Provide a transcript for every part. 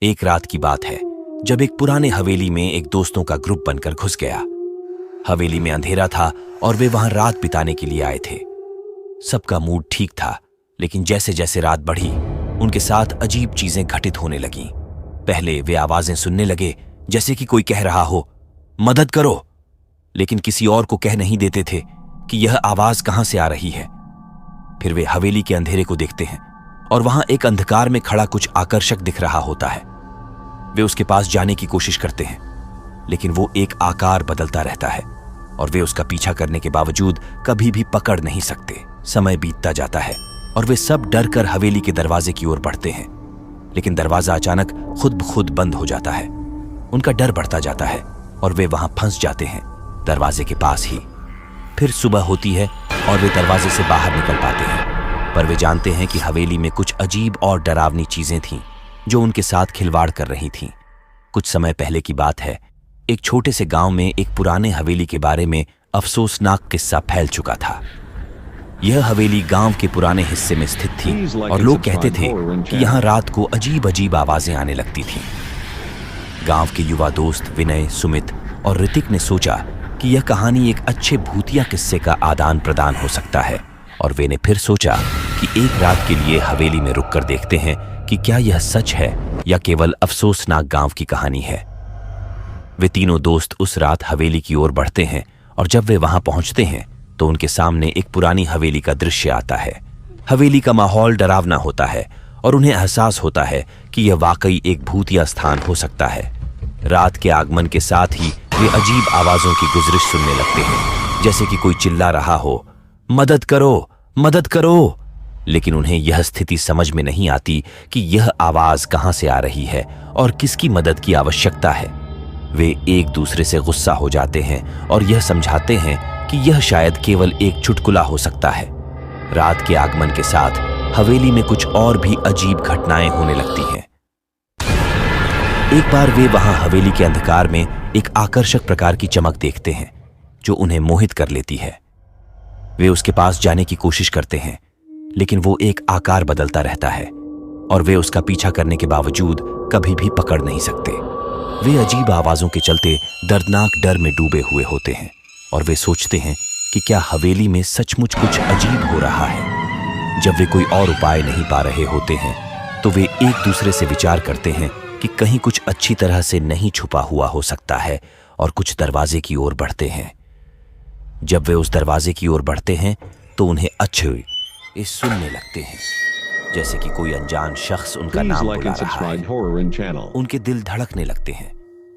एक रात की बात है जब एक पुराने हवेली में एक दोस्तों का ग्रुप बनकर घुस गया। हवेली में अंधेरा था और वे वहां रात बिताने के लिए आए थे। सबका मूड ठीक था, लेकिन जैसे जैसे रात बढ़ी उनके साथ अजीब चीजें घटित होने लगीं। पहले वे आवाजें सुनने लगे जैसे कि कोई कह रहा हो, मदद करो, लेकिन किसी और को कह नहीं देते थे कि यह आवाज कहां से आ रही है। फिर वे हवेली के अंधेरे को देखते हैं और वहां एक अंधकार में खड़ा कुछ आकर्षक दिख रहा होता है। वे उसके पास जाने की कोशिश करते हैं, लेकिन वो एक आकार बदलता रहता है और वे उसका पीछा करने के बावजूद कभी भी पकड़ नहीं सकते। समय बीतता जाता है और वे सब डर कर हवेली के दरवाजे की ओर बढ़ते हैं, लेकिन दरवाजा अचानक खुद ब खुद बंद हो जाता है। उनका डर बढ़ता जाता है और वे वहां फंस जाते हैं, दरवाजे के पास ही। फिर सुबह होती है और वे दरवाजे से बाहर निकल पाते हैं, पर वे जानते हैं कि हवेली में कुछ अजीब और डरावनी चीजें थीं जो उनके साथ खिलवाड़ कर रही थीं। कुछ समय पहले की बात है, एक छोटे से गांव में एक पुराने हवेली के बारे में अफसोसनाक किस्सा फैल चुका था। यह हवेली गांव के पुराने हिस्से में स्थित थी और लोग कहते थे कि यहां रात को अजीब अजीब आवाजें आने लगती थीं। गांव के युवा दोस्त विनय, सुमित और ऋतिक ने सोचा कि यह कहानी एक अच्छे भूतिया किस्से का आदान प्रदान हो सकता है, और वे ने फिर सोचा कि एक रात के लिए हवेली में रुककर देखते हैं कि क्या यह सच है या केवल अफसोसनाक गांव की कहानी है। वे तीनों दोस्त उस रात हवेली की ओर बढ़ते हैं और जब वे वहां पहुंचते हैं तो उनके सामने एक पुरानी हवेली का दृश्य आता है। हवेली का माहौल डरावना होता है और उन्हें एहसास होता है कि यह वाकई एक भूतिया स्थान हो सकता है। रात के आगमन के साथ ही वे अजीब आवाजों की गुजरिश सुनने लगते हैं, जैसे कि कोई चिल्ला रहा हो, मदद करो, मदद करो। लेकिन उन्हें यह स्थिति समझ में नहीं आती कि यह आवाज कहां से आ रही है और किसकी मदद की आवश्यकता है। वे एक दूसरे से गुस्सा हो जाते हैं और यह समझाते हैं कि यह शायद केवल एक चुटकुला हो सकता है। रात के आगमन के साथ हवेली में कुछ और भी अजीब घटनाएं होने लगती हैं। एक बार वे वहां हवेली के अंधकार में एक आकर्षक प्रकार की चमक देखते हैं जो उन्हें मोहित कर लेती है। वे उसके पास जाने की कोशिश करते हैं, लेकिन वो एक आकार बदलता रहता है और वे उसका पीछा करने के बावजूद कभी भी पकड़ नहीं सकते। वे अजीब आवाजों के चलते दर्दनाक डर में डूबे हुए होते हैं और वे सोचते हैं कि क्या हवेली में सचमुच कुछ अजीब हो रहा है। जब वे कोई और उपाय नहीं पा रहे होते हैं तो वे एक दूसरे से विचार करते हैं कि कहीं कुछ अच्छी तरह से नहीं छुपा हुआ हो सकता है और कुछ दरवाजे की ओर बढ़ते हैं। जब वे उस दरवाजे की ओर बढ़ते हैं तो उन्हें अच्छे सुनने लगते हैं, जैसे कि कोई अनजान शख्स उनका नाम बुला रहा है। उनके दिल धड़कने लगते हैं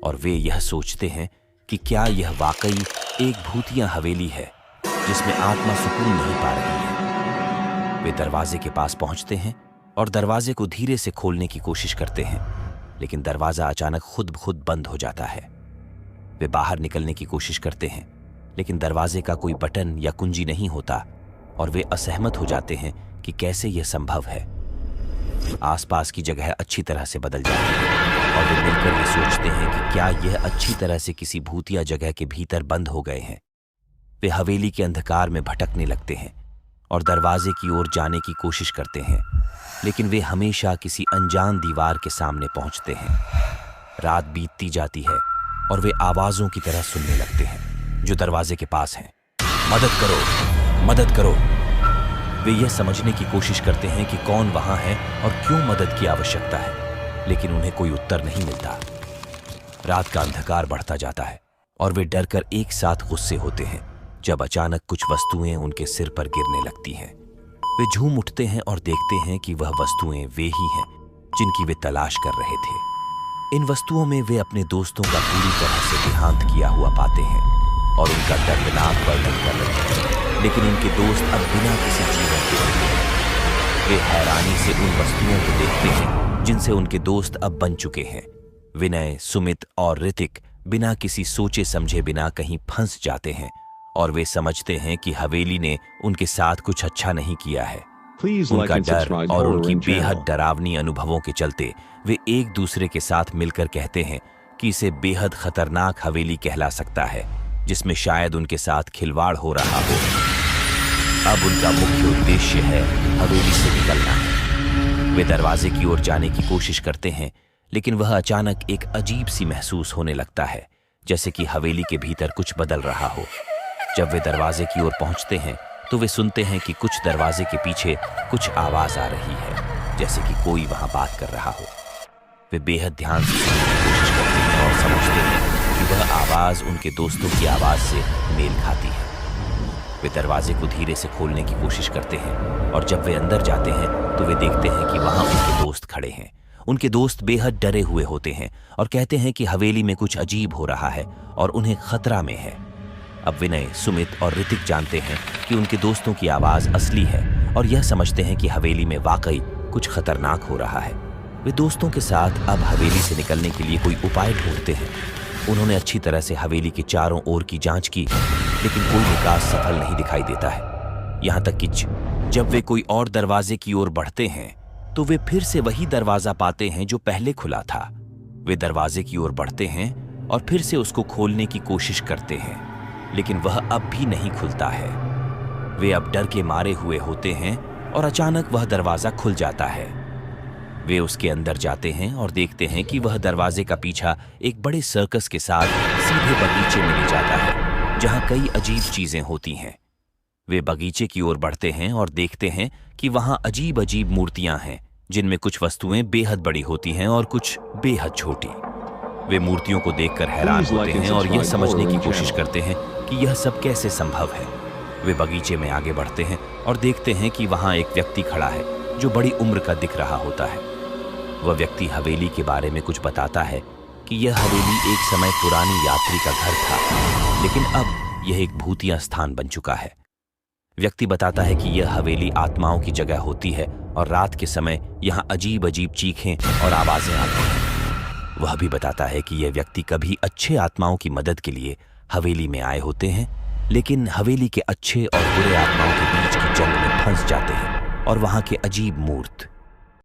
और वे यह सोचते हैं कि क्या यह वाकई एक भूतिया हवेली है जिसमें आत्मा सुकून नहीं पा रही है। वे दरवाजे के पास पहुंचते हैं और दरवाजे को धीरे से खोलने की कोशिश करते हैं, लेकिन दरवाजा अचानक खुद ब खुद बंद हो जाता है। वे बाहर निकलने की कोशिश करते हैं, लेकिन दरवाजे का कोई बटन या कुंजी नहीं होता और वे असहमत हो जाते हैं कि कैसे यह संभव है। आसपास की जगह अच्छी तरह से बदल जाती है और वे मिलकर ये सोचते हैं कि क्या यह अच्छी तरह से किसी भूतिया जगह के भीतर बंद हो गए हैं। वे हवेली के अंधकार में भटकने लगते हैं और दरवाजे की ओर जाने की कोशिश करते हैं, लेकिन वे हमेशा किसी अनजान दीवार के सामने पहुंचते हैं। रात बीतती जाती है और वे आवाजों की तरह सुनने लगते हैं जो दरवाजे के पास हैं। मदद करो, मदद करो। वे यह समझने की कोशिश करते हैं कि कौन वहां है और क्यों मदद की आवश्यकता है, लेकिन उन्हें कोई उत्तर नहीं मिलता। रात का अंधकार बढ़ता जाता है और वे डर कर एक साथ गुस्से होते हैं जब अचानक कुछ वस्तुएं उनके सिर पर गिरने लगती हैं। वे झूम उठते हैं और देखते हैं कि वह वस्तुएं वे ही हैं जिनकी वे तलाश कर रहे थे। इन वस्तुओं में वे अपने दोस्तों का पूरी तरह से देहांत किया हुआ पाते हैं और उनका दर्दनाक वर्णन कर रहे हैं, लेकिन उनके दोस्त अब बिना किसी जीवन के रहते हैं। वे हैरानी से उन वस्तुओं को देखते हैं जिनसे उनके दोस्त अब बन चुके हैं। विनय, सुमित और ऋतिक बिना किसी सोचे समझे बिना कहीं फंस जाते हैं और वे समझते हैं कि हवेली ने उनके साथ कुछ अच्छा नहीं किया है। उनका डर और उनकी बेहद डरावनी अनुभवों के चलते वे एक दूसरे के साथ मिलकर कहते हैं कि इसे बेहद खतरनाक हवेली कहला सकता है, जिसमें शायद उनके साथ खिलवाड़ हो रहा हो। अब उनका मुख्य उद्देश्य है हवेली से निकलना। वे दरवाजे की ओर जाने की कोशिश करते हैं, लेकिन वह अचानक एक अजीब सी महसूस होने लगता है, जैसे कि हवेली के भीतर कुछ बदल रहा हो। जब वे दरवाजे की ओर पहुंचते हैं तो वे सुनते हैं कि कुछ दरवाजे के पीछे कुछ आवाज आ रही है, जैसे कि कोई वहां बात कर रहा हो। वे बेहद ध्यान से सुनने की कोशिश करते हैं और समझते हैं कि वह आवाज उनके दोस्तों की आवाज से मेल खाती है। वे दरवाजे को धीरे से खोलने की कोशिश करते हैं और जब वे अंदर जाते हैं तो वे देखते हैं कि वहां उनके दोस्त खड़े हैं। उनके दोस्त बेहद डरे हुए होते हैं और कहते हैं कि हवेली में कुछ अजीब हो रहा है और उन्हें खतरा में है। अब विनय, सुमित और ऋतिक जानते हैं कि उनके दोस्तों की आवाज असली है और यह समझते हैं कि हवेली में वाकई कुछ खतरनाक हो रहा है। वे दोस्तों के साथ अब हवेली से निकलने के लिए कोई उपाय ढूंढते हैं। उन्होंने अच्छी तरह से हवेली के चारों ओर की जांच की, लेकिन कोई निकास सफल नहीं दिखाई देता है। यहां तक कि जब वे कोई और दरवाजे की ओर बढ़ते हैं तो वे फिर से वही दरवाजा पाते हैं जो पहले खुला था। वे दरवाजे की ओर बढ़ते हैं और फिर से उसको खोलने की कोशिश करते हैं, लेकिन वह अब भी नहीं खुलता है। वे अब डर के मारे हुए होते हैं और अचानक वह दरवाजा खुल जाता है। वे उसके अंदर जाते हैं और देखते हैं कि वह दरवाजे का पीछा एक बड़े सर्कस के साथ सीधे बगीचे में ले जाता है, जहां कई अजीब चीजें होती हैं। वे बगीचे की ओर बढ़ते हैं और देखते हैं कि वहां अजीब अजीब मूर्तियां हैं, जिनमें कुछ वस्तुएं बेहद बड़ी होती हैं और कुछ बेहद छोटी। वे मूर्तियों को देखकर हैरान होते हैं और यह समझने की कोशिश करते हैं कि यह सब कैसे संभव है। वे बगीचे में आगे बढ़ते हैं और देखते हैं कि वहां एक व्यक्ति खड़ा है जो बड़ी उम्र का दिख रहा होता है। वह व्यक्ति हवेली के बारे में कुछ बताता है कि यह हवेली एक समय पुरानी यात्री का घर था, लेकिन अब यह एक भूतिया स्थान बन चुका है। व्यक्ति बताता है कि यह हवेली आत्माओं की जगह होती है और रात के समय यहाँ अजीब अजीब चीखें और आवाजें आती हैं। वह भी बताता है कि यह व्यक्ति कभी अच्छे आत्माओं की मदद के लिए हवेली में आए होते हैं, लेकिन हवेली के अच्छे और बुरे आत्माओं के बीच की जंग में फंस जाते हैं और वहां के अजीब मूर्त